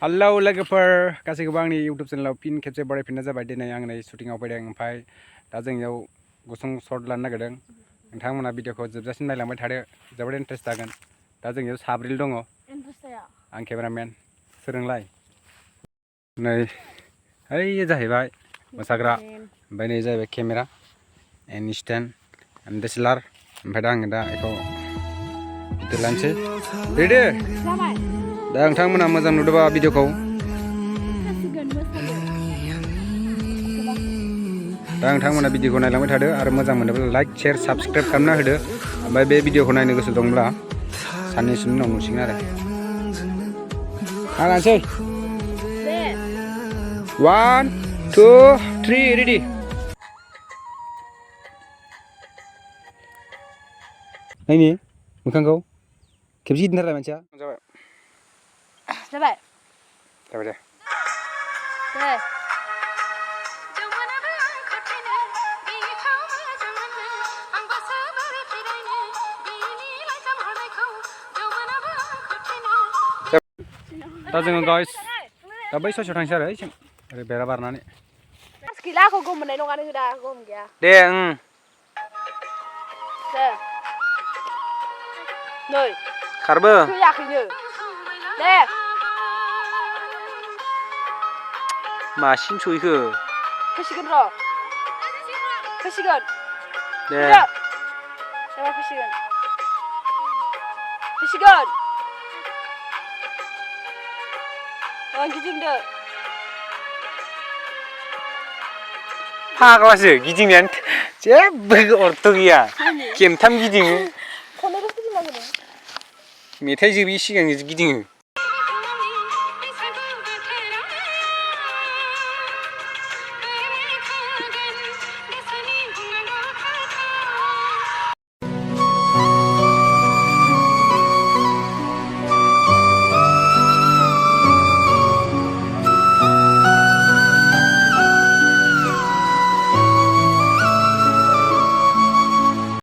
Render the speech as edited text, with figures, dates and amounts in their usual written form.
Hello लोगोफोर गासैखौबो आंनि YouTube चेनेलाव फिन खेबसे बरायफिननाय जाबाय दिनै आं नै शुटिंआव फैदों ओमफ्राय दा जोंनियाव गुसुं शर्ट लानो नागिरदों नोंथांमोना भिडिअखौ जोबजासिम नायलांबाय थादो जोबोद इन्ट्रेस्ट जागोन दा जोंनियाव साब्रैल दङ आं केमेरामेन सोरोंलाय नै ओइ जाहैबाय मोसाग्रा ओमफ्राय नै जाहैबाय camera and stand and DSLR ओमफ्राय दा आङो दा बेखौ लानोसै रेडि दा नोंथांमोना मोजां नुदोंबा भिडिअखौ दा नोंथांमोना भिडिअखौ नायलांबाय थादो आरो मोजां मोनोब्ला लाइक शेयार साबस्क्राइब खालामना होदो ओमफ्राय बे भिडिअखौ नायनो गोसो दंब्ला साननैसोनि उनाव नुसिगोन आरो आगानोसै 1 2 3 रेडि नायनि मोखांखौ खेबसे गिदिंथार मानसिया जाबाय जाबाय जाबाय दे दा जोङो गाइस दा बै ससेयाव थांसै आरो ओरै बेरा बारनानै गैलाखौ गम मोननाय नङानो दा गम गैया दे नै खारबो फैयाखैनो दे मासिम सहैखो फैसिगोन र' फैसिगोन दे जाबाय फैसिगोन गिदिंदो फाग्लासो गिदिंनायानो जेबो अर्थ गैया खेमथाम गिदिङो खननैल' गिदिंनांगौ मेथाइ जोबि सिगां गिदिङो